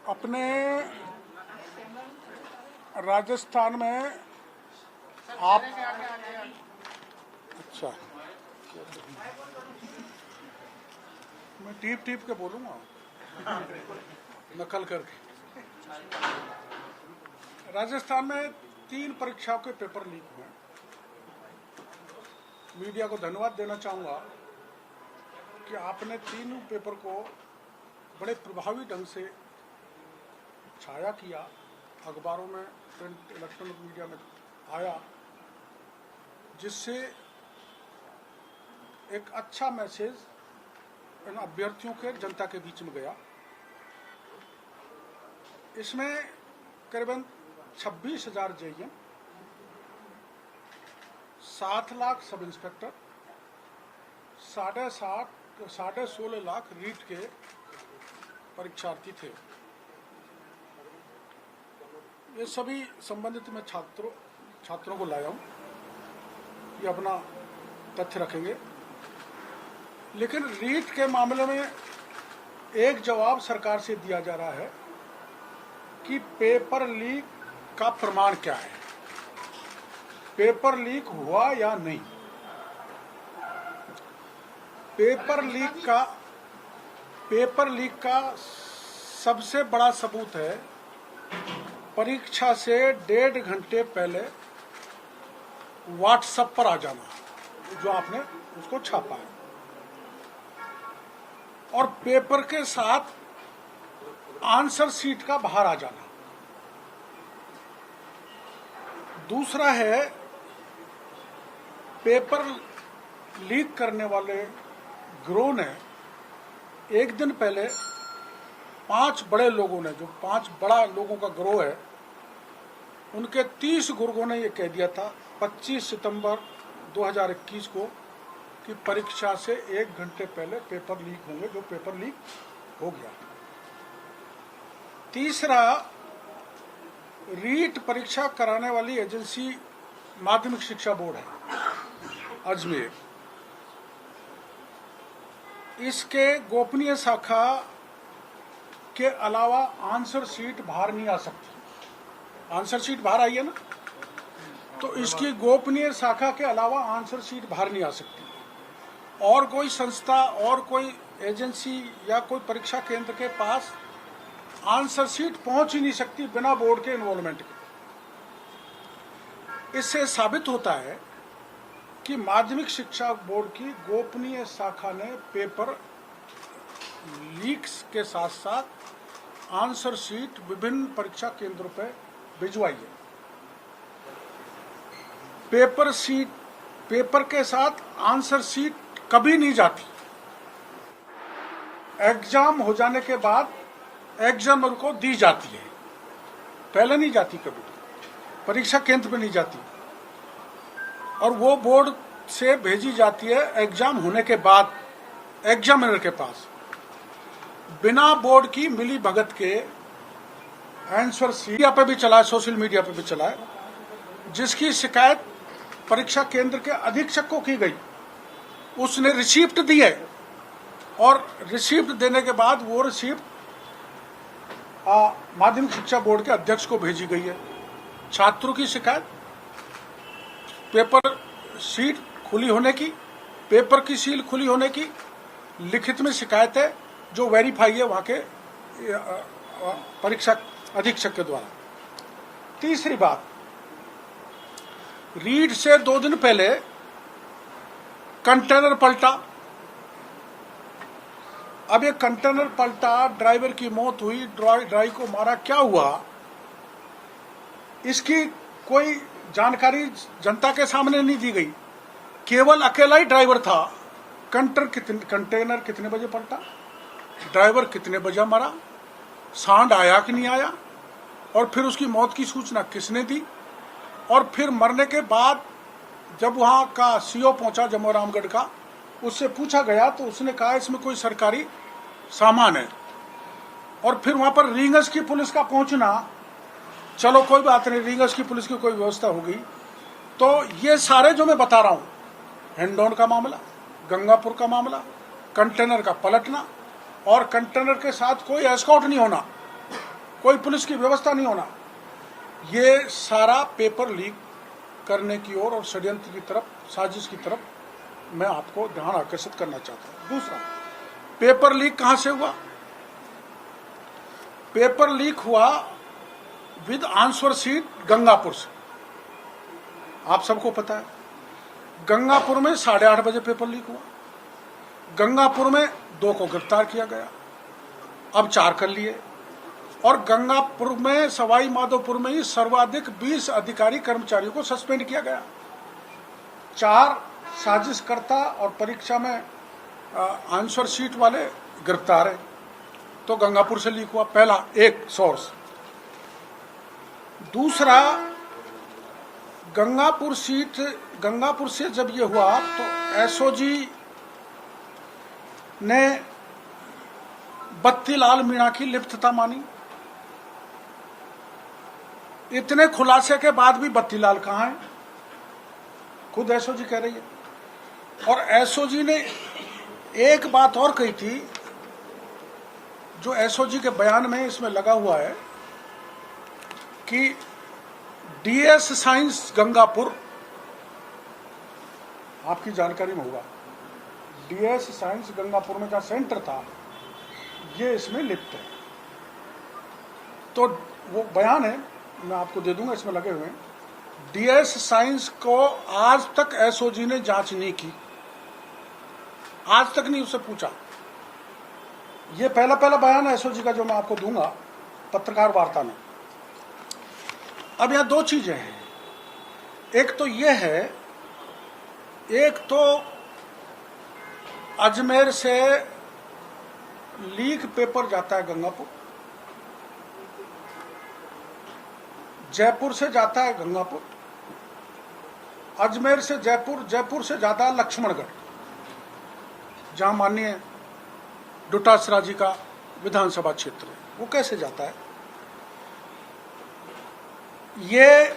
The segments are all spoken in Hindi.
अपने राजस्थान में आप अच्छा मैं टीप टीप के बोलूँगा नकल करके। राजस्थान में 3 परीक्षाओं के पेपर लीक हुए। मीडिया को धन्यवाद देना चाहूँगा कि आपने तीनों पेपर को बड़े प्रभावी ढंग से छाया किया, अखबारों में, प्रिंट, इलेक्ट्रॉनिक मीडिया में आया, जिससे एक अच्छा मैसेज इन अभ्यर्थियों के, जनता के बीच में गया। इसमें करीबन 26,000 JeM, 7 lakh sub inspector, 16.5 lakh REET के परीक्षार्थी थे। ये सभी संबंधित मैं छात्रों को लाया हूँ, ये अपना तथ्य रखेंगे। लेकिन रीट के मामले में एक जवाब सरकार से दिया जा रहा है कि पेपर लीक का प्रमाण क्या है, पेपर लीक हुआ या नहीं। पेपर लीक का सबसे बड़ा सबूत है परीक्षा से 1.5 घंटे पहले व्हाट्सएप पर आ जाना, जो आपने उसको छापा है, और पेपर के साथ आंसर शीट का बाहर आ जाना। दूसरा है, पेपर लीक करने वाले गिरोह ने एक दिन पहले 5 बड़े लोगों ने, जो 5 बड़ा लोगों का गिरोह है, उनके 30 गुर्गों ने यह कह दिया था 25 सितंबर 2021 को कि परीक्षा से 1 घंटे पहले पेपर लीक होंगे, जो पेपर लीक हो गया। तीसरा, रीट परीक्षा कराने वाली एजेंसी माध्यमिक शिक्षा बोर्ड है अजमेर। इसके गोपनीय शाखा के अलावा आंसर शीट बाहर नहीं आ सकती। आंसर शीट बाहर आई है ना, तो इसकी गोपनीय शाखा के अलावा आंसर शीट बाहर नहीं आ सकती। और कोई संस्था और कोई एजेंसी या कोई परीक्षा केंद्र के पास आंसर शीट पहुंच ही नहीं सकती बिना बोर्ड के इन्वॉल्वमेंट के। इससे साबित होता है कि माध्यमिक शिक्षा बोर्ड की गोपनीय शाखा ने पेपर लीक्स के साथ साथ आंसर शीट विभिन्न परीक्षा केंद्रों पर भिजवाई है। पेपर के साथ आंसर शीट कभी नहीं जाती। एग्जाम हो जाने के बाद एग्जामर को दी जाती है, पहले नहीं जाती, कभी परीक्षा केंद्र पे नहीं जाती, और वो बोर्ड से भेजी जाती है एग्जाम होने के बाद एग्जामिनर के पास, बिना बोर्ड की मिली भगत के। आंसर मीडिया पे भी चला है, सोशल मीडिया पे भी चला है, जिसकी शिकायत परीक्षा केंद्र के अधीक्षक को की गई। उसने रिसीप्ट दी है, और रिसीप्ट देने के बाद वो रिसीप्ट माध्यमिक शिक्षा बोर्ड के अध्यक्ष को भेजी गई है। छात्रों की शिकायत पेपर शीट खुली होने की, पेपर की सील खुली होने की लिखित में शिकायत है, जो वेरीफाई है वहां के परीक्षा अधीक्षक के द्वारा। तीसरी बात, रीट से 2 दिन पहले कंटेनर पलटा। अब ये कंटेनर पलटा, ड्राइवर की मौत हुई, ड्राइवर को मारा, क्या हुआ, इसकी कोई जानकारी जनता के सामने नहीं दी गई। केवल अकेला ही ड्राइवर था। कंटेनर कितने बजे पलटा, ड्राइवर कितने बजे मरा, सांड आया कि नहीं आया, और फिर उसकी मौत की सूचना किसने दी, और फिर मरने के बाद जब वहाँ का सीओ पहुंचा जमोरामगढ़ का, उससे पूछा गया तो उसने कहा इसमें कोई सरकारी सामान है। और फिर वहाँ पर रींगस की पुलिस का पहुंचना, चलो कोई बात नहीं, रींगस की पुलिस की कोई व्यवस्था हो गई। तो ये सारे जो मैं बता रहा हूँ, हिंडौन का मामला, गंगापुर का मामला, कंटेनर का पलटना, और कंटेनर के साथ कोई एस्कॉर्ट नहीं होना, कोई पुलिस की व्यवस्था नहीं होना। ये सारा पेपर लीक करने की ओर और षड्यंत्र की तरफ, साजिश की तरफ मैं आपको ध्यान आकर्षित करना चाहता हूं। दूसरा, पेपर लीक कहां से हुआ? पेपर लीक हुआ विद आंसर शीट गंगापुर से। आप सबको पता है, गंगापुर में 8:30 बजे पेपर लीक हुआ। गंगापुर में 2 को गिरफ्तार किया गया, अब 4 कर लिए। और गंगापुर में, सवाई माधोपुर में ही सर्वाधिक 20 अधिकारी कर्मचारियों को सस्पेंड किया गया। 4 साजिशकर्ता और परीक्षा में आंसर शीट वाले गिरफ्तार हैं। तो गंगापुर से लीक हुआ, पहला एक सोर्स। दूसरा, गंगापुर से जब ये हुआ तो एसओजी ने बत्तीलाल मीणा की लिप्तता मानी। इतने खुलासे के बाद भी बत्तीलाल कहां है? खुद एसओजी कह रही है। और एसओजी ने एक बात और कही थी, जो एसओजी के बयान में इसमें लगा हुआ है कि डीएस साइंस गंगापुर, आपकी जानकारी में होगा, डीएस साइंस गंगापुर में जहां सेंटर था, ये इसमें लिप्त है। तो वो बयान है, मैं आपको दे दूंगा, इसमें लगे हुए हैं। डीएस साइंस को आज तक एसओजी ने जांच नहीं की, आज तक नहीं उससे पूछा। ये पहला बयान है एसओजी का जो मैं आपको दूंगा पत्रकार वार्ता में। अब यहां 2 चीजें हैं। एक तो ये है, एक तो अजमेर से लीक पेपर जाता है गंगापुर, जयपुर से जाता है गंगापुर, अजमेर से जयपुर, जयपुर से जाता है लक्ष्मणगढ़, जहां माननीय डोटासरा जी का विधानसभा क्षेत्र है। वो कैसे जाता है? ये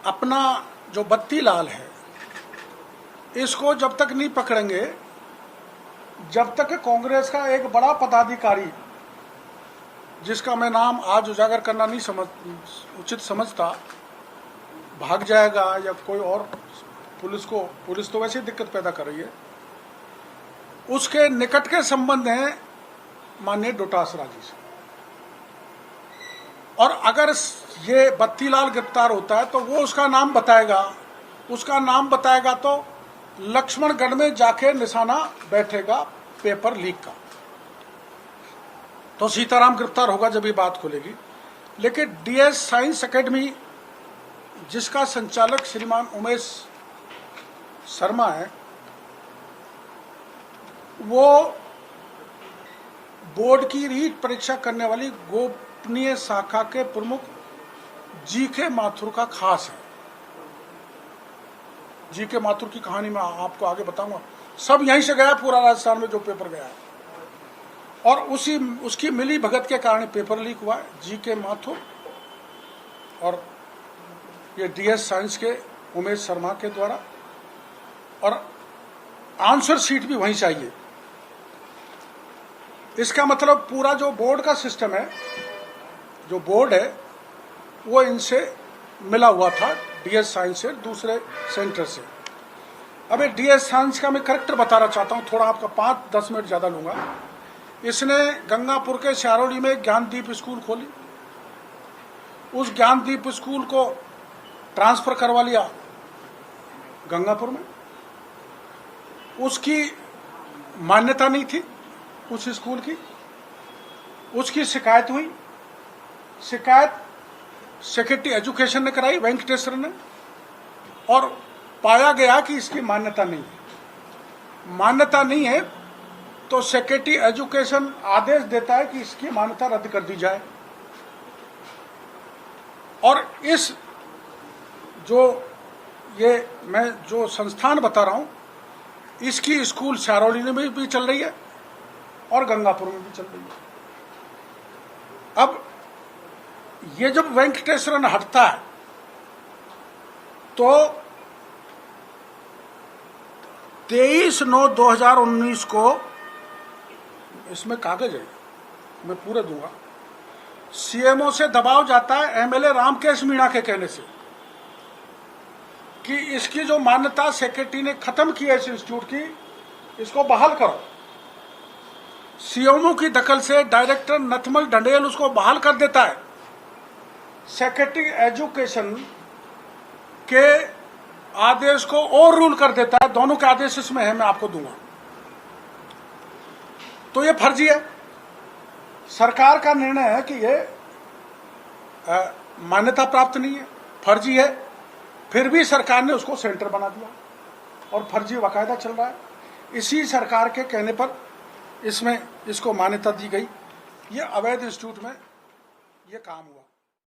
अपना जो बत्तीलाल है, इसको जब तक नहीं पकड़ेंगे, जब तक कांग्रेस का एक बड़ा पदाधिकारी, जिसका मैं नाम आज उजागर करना नहीं उचित समझता, भाग जाएगा या कोई और, पुलिस तो वैसे ही दिक्कत पैदा कर रही है, उसके निकट के संबंध हैं माननीय डोटासरा जी से। और अगर ये बत्तीलाल गिरफ्तार होता है तो वो उसका नाम बताएगा तो लक्ष्मणगढ़ में जाके निशाना बैठेगा पेपर लीक का। तो सीताराम गिरफ्तार होगा जब ये बात खुलेगी। लेकिन डीएस साइंस एकेडमी, जिसका संचालक श्रीमान उमेश शर्मा है, वो बोर्ड की रीट परीक्षा करने वाली गोपनीय शाखा के प्रमुख जीके माथुर का खास है। जीके माथुर की कहानी मैं आपको आगे बताऊंगा। सब यहीं से गया, पूरा राजस्थान में जो पेपर गया है, और उसकी मिली भगत के कारण पेपर लीक हुआ है। जीके माथुर और ये डीएस साइंस के उमेश शर्मा के द्वारा, और आंसर शीट भी वहीं चाहिए। इसका मतलब पूरा जो बोर्ड का सिस्टम है, जो बोर्ड है, वो इनसे मिला हुआ था, डीएस साइंस से, दूसरे सेंटर से। अब डीएस साइंस का मैं करेक्टर बताना चाहता हूं, थोड़ा आपका 5-10 मिनट ज्यादा लूंगा। इसने गंगापुर के श्यारोली में ज्ञानदीप स्कूल खोली, उस ज्ञानदीप स्कूल को ट्रांसफर करवा लिया गंगापुर में। उसकी मान्यता नहीं थी उस स्कूल की, उसकी शिकायत हुई। शिकायत सेक्रेटरी एजुकेशन ने कराई, वेंकटेश्वर ने, और पाया गया कि इसकी मान्यता नहीं है। मान्यता नहीं है तो सेक्रेटरी एजुकेशन आदेश देता है कि इसकी मान्यता रद्द कर दी जाए। और इस मैं जो संस्थान बता रहा हूं, इसकी स्कूल शारोली में भी चल रही है और गंगापुर में भी चल रही है। अब ये जब वेंकटेश्वरन हटता है तो 23/9/2019 को, इसमें कागज है, मैं पूरे दूंगा, सीएमओ से दबाव जाता है एमएलए रामकेश मीणा के कहने से कि इसकी जो मान्यता सेक्रेटरी ने खत्म की है इस इंस्टीट्यूट की, इसको बहाल करो। सीएमओ की दखल से डायरेक्टर नथमल ढंडेल उसको बहाल कर देता है। सेक्रेटरी एजुकेशन के आदेश को और रूल कर देता है। दोनों के आदेश इसमें है, मैं आपको दूंगा। तो ये फर्जी है। सरकार का निर्णय है कि ये मान्यता प्राप्त नहीं है, फर्जी है, फिर भी सरकार ने उसको सेंटर बना दिया और फर्जी बाकायदा चल रहा है। इसी सरकार के कहने पर इसमें इसको मान्यता दी गई। ये अवैध इंस्टीट्यूट में ये काम हुआ।